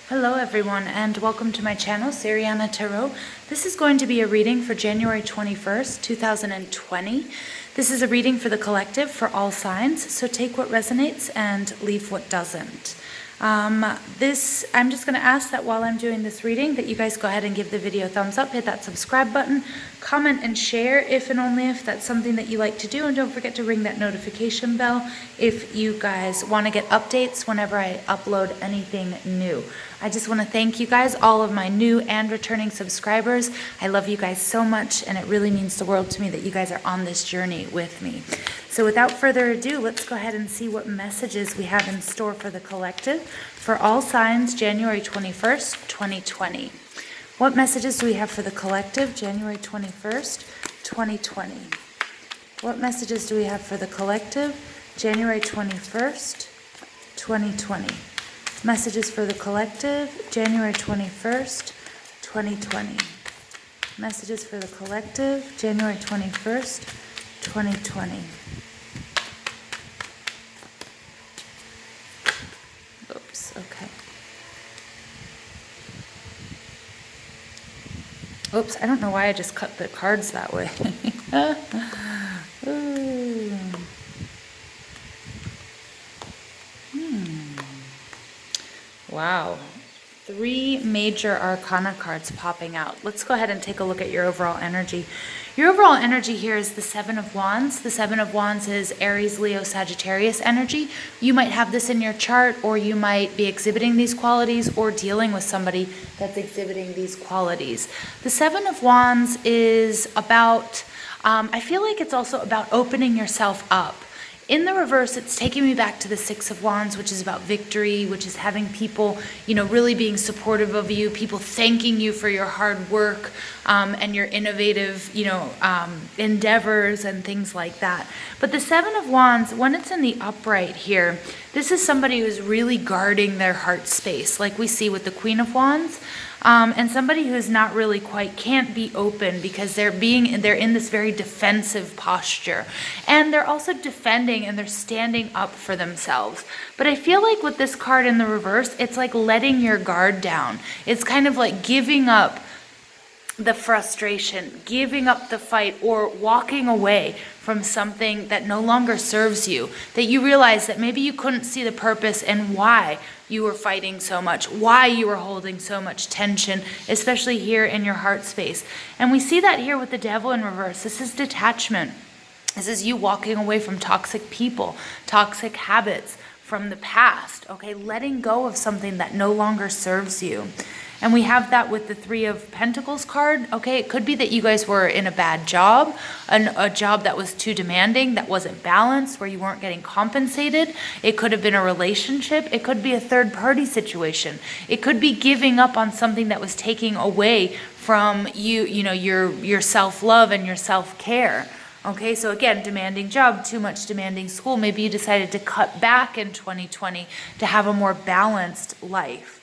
Hello everyone and welcome to my channel, Siriana Tarot. This is going to be a reading for January 21st, 2020. This is a reading for the collective for all signs, so take what resonates and leave what doesn't. I'm just going to ask that while I'm doing this reading that you guys go ahead and give the video a thumbs up, hit that subscribe button, comment and share if and only if that's something that you like to do, and don't forget to ring that notification bell if you guys want to get updates whenever I upload anything new. I just want to thank you guys, all of my new and returning subscribers. I love you guys so much, and it really means the world to me that you guys are on this journey with me. So without further ado, let's go ahead and see what messages we have in store for the collective for all signs January 21st, 2020. What messages do we have for the collective January 21st, 2020? What messages do we have for the collective January 21st, 2020? Messages for the collective, January 21st, 2020. Messages for the collective, January 21st, 2020. Oops, okay. Oops, I don't know why I just cut the cards that way. Ooh. Wow. 3 major arcana cards popping out. Let's go ahead and take a look at your overall energy. Your overall energy here is the 7 of Wands. The 7 of Wands is Aries, Leo, Sagittarius energy. You might have this in your chart, or you might be exhibiting these qualities or dealing with somebody that's exhibiting these qualities. The 7 of Wands is about, I feel like it's also about opening yourself up. In the reverse, it's taking me back to the 6 of Wands, which is about victory, which is having people, really being supportive of you, people thanking you for your hard work and your innovative, endeavors and things like that. But the 7 of Wands, when it's in the upright here, this is somebody who's really guarding their heart space, like we see with the Queen of Wands. And somebody who's not really can't be open because they're in this very defensive posture, and they're also defending and they're standing up for themselves. But I feel like with this card in the reverse, it's like letting your guard down. It's kind of like giving up the frustration, giving up the fight, or walking away from something that no longer serves you, that you realize that maybe you couldn't see the purpose and why you were fighting so much, why you were holding so much tension, especially here in your heart space. And we see that here with the Devil in reverse. This is detachment. This is you walking away from toxic people, toxic habits from the past, okay? Letting go of something that no longer serves you. And we have that with the 3 of Pentacles card. Okay, it could be that you guys were in a bad job, a job that was too demanding, that wasn't balanced, where you weren't getting compensated. It could have been a relationship. It could be a third-party situation. It could be giving up on something that was taking away from you, your self-love and your self-care. Okay, so again, demanding job, too much demanding school. Maybe you decided to cut back in 2020 to have a more balanced life.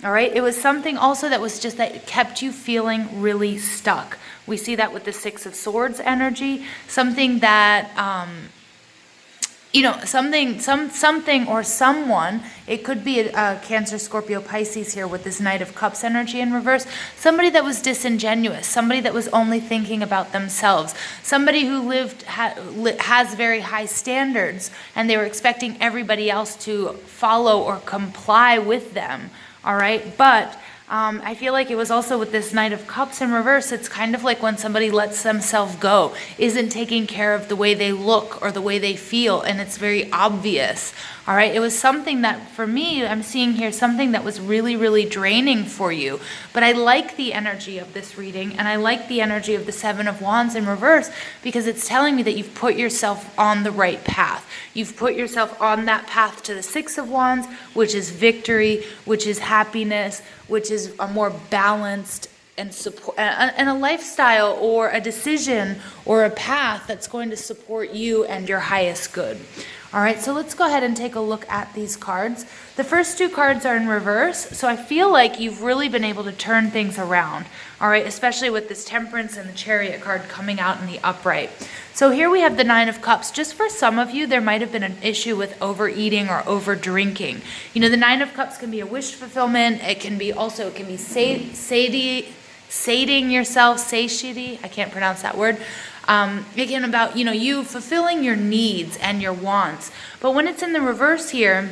All right, it was something also that was just that kept you feeling really stuck. We see that with the 6 of Swords energy, something that, something or someone, it could be a Cancer, Scorpio, Pisces here with this Knight of Cups energy in reverse, somebody that was disingenuous, somebody that was only thinking about themselves, somebody who has very high standards, and they were expecting everybody else to follow or comply with them. All right, but I feel like it was also with this Knight of Cups in reverse. It's kind of like when somebody lets themselves go, isn't taking care of the way they look or the way they feel, and it's very obvious. All right, it was something that, for me, I'm seeing here something that was really, really draining for you. But I like the energy of this reading, and I like the energy of the 7 of Wands in reverse, because it's telling me that you've put yourself on the right path. You've put yourself on that path to the 6 of Wands, which is victory, which is happiness, which is a more balanced and support, and a lifestyle or a decision or a path that's going to support you and your highest good. All right, so let's go ahead and take a look at these cards. The first 2 cards are in reverse, so I feel like you've really been able to turn things around, all right, especially with this Temperance and the Chariot card coming out in the upright. So here we have the Nine of Cups. Just for some of you, there might have been an issue with overeating or over drinking. You know, the Nine of Cups can be a wish fulfillment. It can be sating yourself, satiety. I can't pronounce that word. It can about, you know, you fulfilling your needs and your wants. But when it's in the reverse here,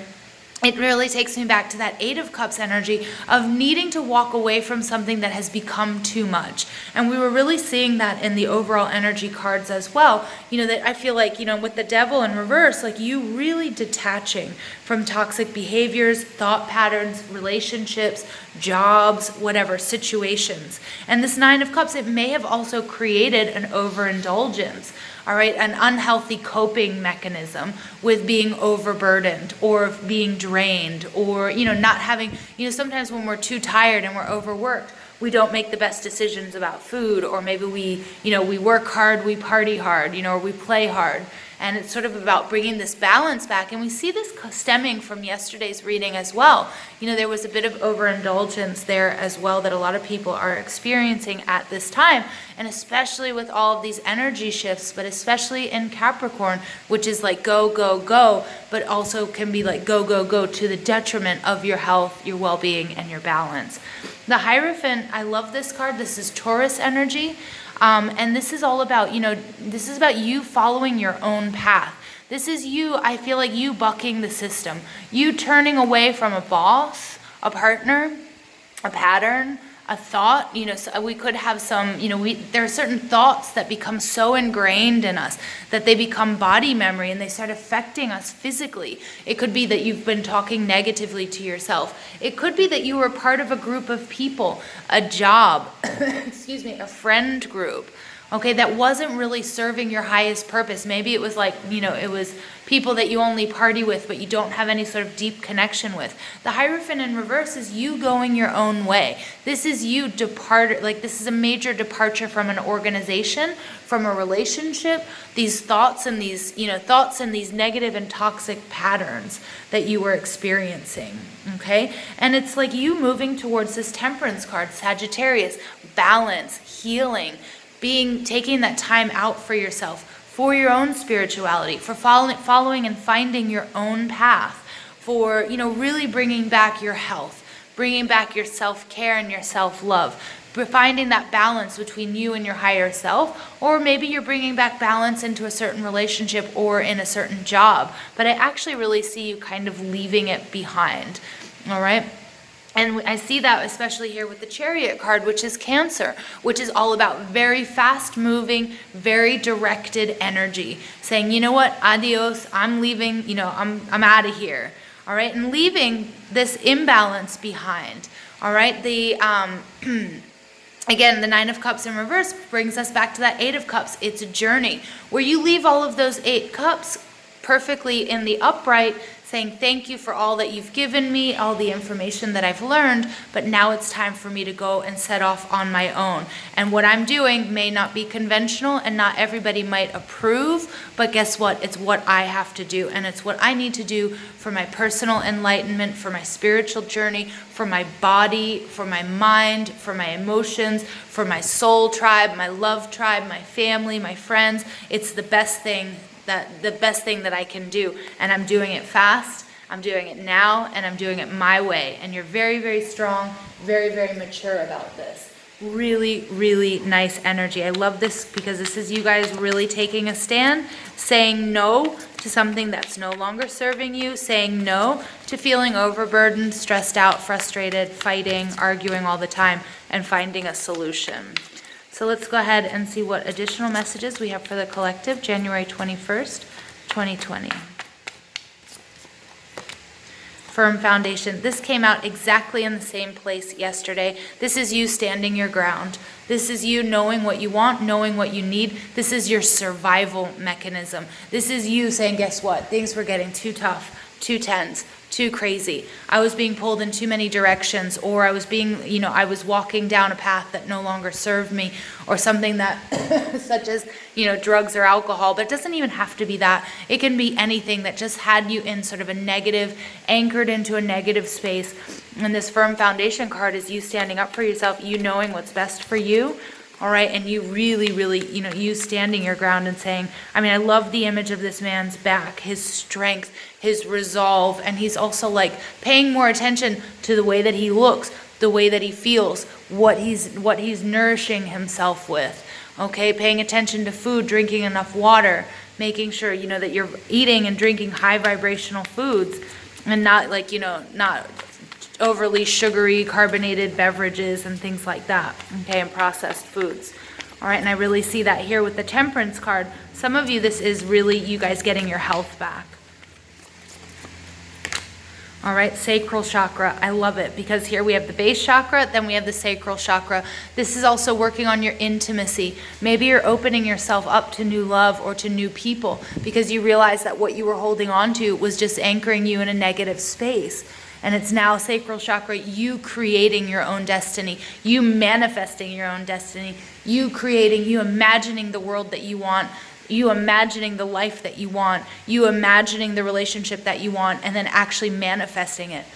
it really takes me back to that Eight of Cups energy of needing to walk away from something that has become too much. And we were really seeing that in the overall energy cards as well. You know, that I feel like, you know, with the Devil in reverse, like you really detaching from toxic behaviors, thought patterns, relationships, jobs, whatever, situations. And this Nine of Cups, it may have also created an overindulgence. All right, an unhealthy coping mechanism with being overburdened or being drained or, you know, not having, you know, sometimes when we're too tired and we're overworked, we don't make the best decisions about food, or maybe we, you know, we work hard, we party hard, you know, or we play hard. And it's sort of about bringing this balance back. And we see this stemming from yesterday's reading as well. You know, there was a bit of overindulgence there as well that a lot of people are experiencing at this time. And especially with all of these energy shifts, but especially in Capricorn, which is like go, go, go, but also can be like go, go, go to the detriment of your health, your well-being, and your balance. The Hierophant, I love this card. This is Taurus energy. And this is all about, you know, this is about you following your own path. This is you, I feel like you bucking the system. You turning away from a boss, a partner, a pattern, a thought. You know, so we could have some, you know, there are certain thoughts that become so ingrained in us that they become body memory and they start affecting us physically. It could be that you've been talking negatively to yourself. It could be that you were part of a group of people, a job, excuse me, a friend group, okay, that wasn't really serving your highest purpose. Maybe it was like, you know, it was people that you only party with, but you don't have any sort of deep connection with. The Hierophant in reverse is you going your own way. This is you this is a major departure from an organization, from a relationship, these thoughts and these, you know, thoughts and these negative and toxic patterns that you were experiencing, okay? And it's like you moving towards this Temperance card, Sagittarius, balance, healing, taking that time out for yourself, for your own spirituality, for following and finding your own path, for, you know, really bringing back your health, bringing back your self-care and your self-love, finding that balance between you and your higher self, or maybe you're bringing back balance into a certain relationship or in a certain job. But I actually really see you kind of leaving it behind, all right? And I see that especially here with the Chariot card, which is Cancer, which is all about very fast moving, very directed energy, saying, you know what, adios, I'm leaving, you know, I'm out of here. All right, and leaving this imbalance behind. All right, the again, the Nine of Cups in reverse brings us back to that Eight of Cups. It's a journey where you leave all of those 8 cups perfectly in the upright, saying thank you for all that you've given me, all the information that I've learned, but now it's time for me to go and set off on my own. And what I'm doing may not be conventional and not everybody might approve, but guess what? It's what I have to do, and it's what I need to do for my personal enlightenment, for my spiritual journey, for my body, for my mind, for my emotions, for my soul tribe, my love tribe, my family, my friends. It's the best thing that I can do, and I'm doing it fast, I'm doing it now, and I'm doing it my way. And you're very, very strong, very, very mature about this. Really, really nice energy. I love this because this is you guys really taking a stand, saying no to something that's no longer serving you, saying no to feeling overburdened, stressed out, frustrated, fighting, arguing all the time, and finding a solution. So let's go ahead and see what additional messages we have for the collective, January 21st, 2020. Firm foundation. This came out exactly in the same place yesterday. This is you standing your ground. This is you knowing what you want, knowing what you need. This is your survival mechanism. This is you saying, guess what? Things were getting too tough, too tense, too crazy. I was being pulled in too many directions, or I was I was walking down a path that no longer served me, or something that, such as, drugs or alcohol, but it doesn't even have to be that. It can be anything that just had you in sort of a negative, anchored into a negative space. And this firm foundation card is you standing up for yourself, you knowing what's best for you, All right, and you really, really, you standing your ground and saying, I mean, I love the image of this man's back, his strength, his resolve, and he's also like paying more attention to the way that he looks, the way that he feels, what he's nourishing himself with. Okay, paying attention to food, drinking enough water, making sure, that you're eating and drinking high vibrational foods and not like, not overly sugary carbonated beverages and things like that, okay, and processed foods. All right, and I really see that here with the Temperance card. Some of you, this is really you guys getting your health back. All right, sacral chakra, I love it, because here we have the base chakra, then we have the sacral chakra. This is also working on your intimacy. Maybe you're opening yourself up to new love or to new people because you realize that what you were holding on to was just anchoring you in a negative space. And it's now sacral chakra, you creating your own destiny, you manifesting your own destiny, you creating, you imagining the world that you want, you imagining the life that you want, you imagining the relationship that you want, and then actually manifesting it.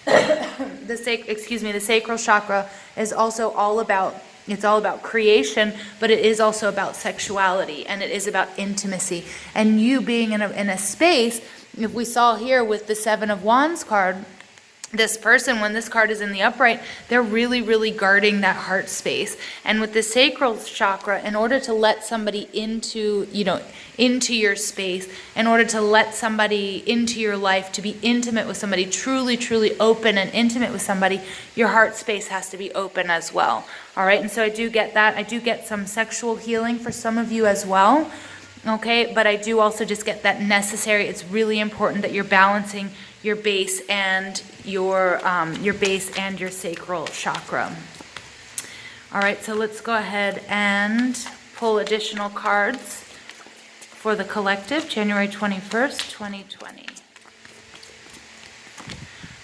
The sacral chakra is also all about, it's all about creation, but it is also about sexuality, and it is about intimacy. And you being in a space, if we saw here with the Seven of Wands card, this person, when this card is in the upright, they're really, really guarding that heart space. And with the sacral chakra, in order to let somebody into your space, in order to let somebody into your life, to be intimate with somebody, truly, truly open and intimate with somebody, your heart space has to be open as well. All right, and so I do get that. I do get some sexual healing for some of you as well. Okay, but I do also just get that necessary. It's really important that you're balancing your base and your base and your sacral chakra. All right, so let's go ahead and pull additional cards for the collective, January 21st, 2020.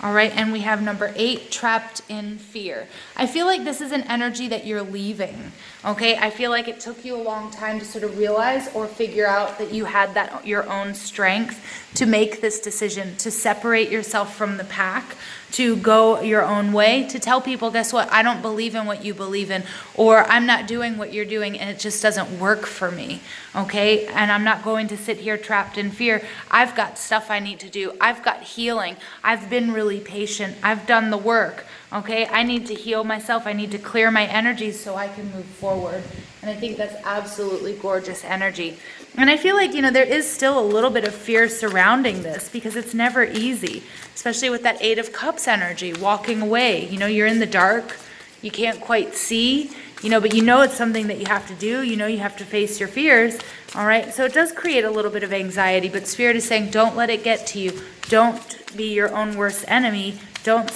All right, and we have number 8, trapped in fear. I feel like this is an energy that you're leaving, okay? I feel like it took you a long time to sort of realize or figure out that you had that your own strength to make this decision, to separate yourself from the pack, to go your own way, to tell people, guess what, I don't believe in what you believe in, or I'm not doing what you're doing and it just doesn't work for me, okay? And I'm not going to sit here trapped in fear. I've got stuff I need to do. I've got healing. I've been really patient. I've done the work, okay? I need to heal myself. I need to clear my energies so I can move forward. And I think that's absolutely gorgeous energy. And I feel like, there is still a little bit of fear surrounding this because it's never easy, especially with that 8 of Cups energy, walking away. You're in the dark, you can't quite see, but it's something that you have to do. You have to face your fears, all right? So it does create a little bit of anxiety, but Spirit is saying, don't let it get to you. Don't be your own worst enemy. Don't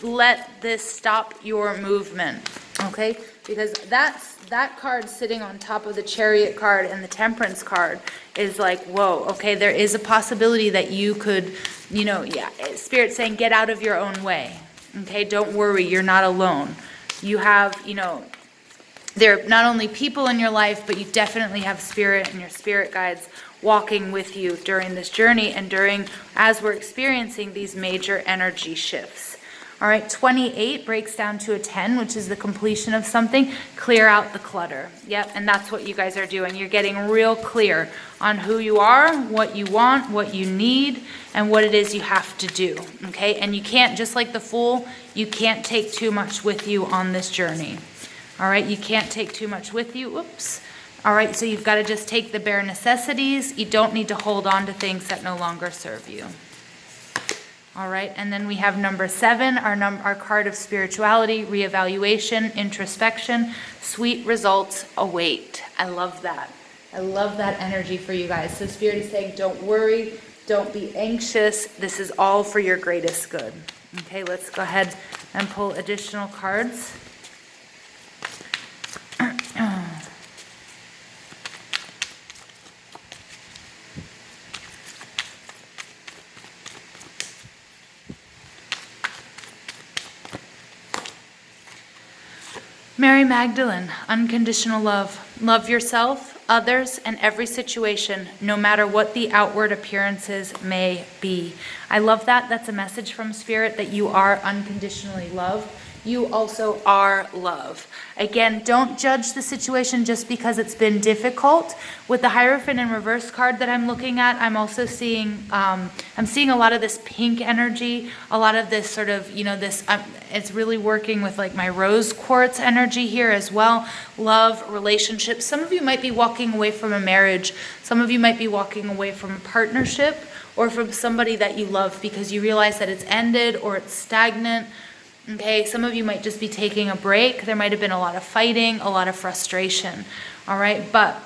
let this stop your movement, okay? Because that card sitting on top of the Chariot card and the Temperance card is like, whoa, okay, there is a possibility that you could, Spirit saying, get out of your own way, okay? Don't worry, you're not alone. You have, there are not only people in your life, but you definitely have Spirit and your spirit guides walking with you during this journey and as we're experiencing these major energy shifts. All right, 28 breaks down to a 10, which is the completion of something. Clear out the clutter. Yep, and that's what you guys are doing. You're getting real clear on who you are, what you want, what you need, and what it is you have to do, okay? And you can't, just like the Fool, you can't take too much with you on this journey. All right, you can't take too much with you. Oops. All right, so you've got to just take the bare necessities. You don't need to hold on to things that no longer serve you. All right, and then we have number 7, our card of spirituality, reevaluation, introspection, sweet results await. I love that. I love that energy for you guys. So Spirit is saying, don't worry, don't be anxious. This is all for your greatest good. Okay, let's go ahead and pull additional cards. Mary Magdalene, unconditional love. Love yourself, others, and every situation, no matter what the outward appearances may be. I love that. That's a message from Spirit that you are unconditionally loved. you also are love. Again, don't judge the situation just because it's been difficult. With the Hierophant in reverse card that I'm looking at, I'm also seeing, I'm seeing a lot of this pink energy, a lot of this sort of, this, it's really working with like my rose quartz energy here as well. Love, relationships. Some of you might be walking away from a marriage. Some of you might be walking away from a partnership or from somebody that you love because you realize that it's ended or it's stagnant. Okay, some of you might just be taking a break. There might have been a lot of fighting, a lot of frustration. All right, but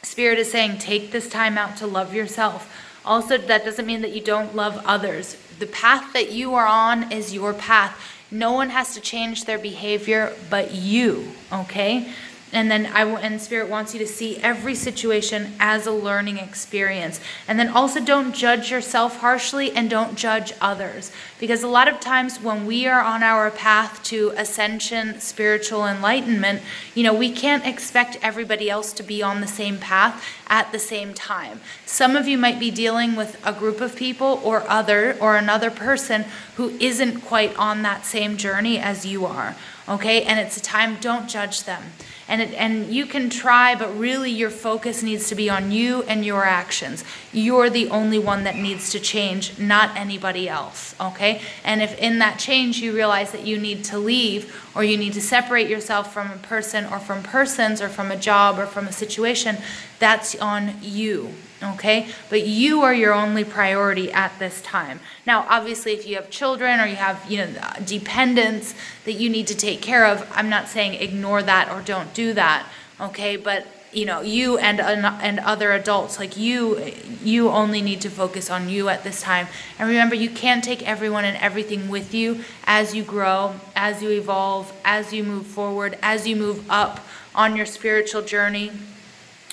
Spirit is saying take this time out to love yourself. Also, that doesn't mean that you don't love others. The path that you are on is your path. No one has to change their behavior but you, okay? And then and Spirit wants you to see every situation as a learning experience. And then also don't judge yourself harshly and don't judge others. Because a lot of times when we are on our path to ascension, spiritual enlightenment, we can't expect everybody else to be on the same path at the same time. Some of you might be dealing with a group of people or another person who isn't quite on that same journey as you are. Okay? And it's a time, don't judge them. And you can try, but really your focus needs to be on you and your actions. You're the only one that needs to change, not anybody else, okay? And if in that change you realize that you need to leave or you need to separate yourself from a person or from persons or from a job or from a situation, that's on you, okay? But you are your only priority at this time. Now, obviously, if you have children or you have, dependents that you need to take care of, I'm not saying ignore that or don't do that, okay? But, you and other adults, like you only need to focus on you at this time. And remember, you can't take everyone and everything with you as you grow, as you evolve, as you move forward, as you move up on your spiritual journey,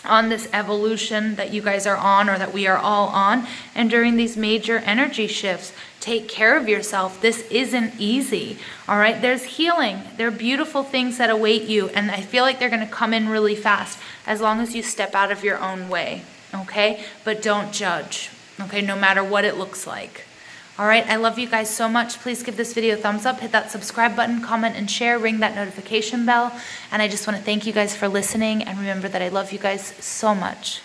on this evolution that you guys are on or that we are all on. And during these major energy shifts, take care of yourself. This isn't easy. All right. There's healing. There are beautiful things that await you. And I feel like they're going to come in really fast as long as you step out of your own way. Okay. But don't judge. Okay. No matter what it looks like. All right, I love you guys so much. Please give this video a thumbs up, hit that subscribe button, comment and share, ring that notification bell. And I just want to thank you guys for listening and remember that I love you guys so much.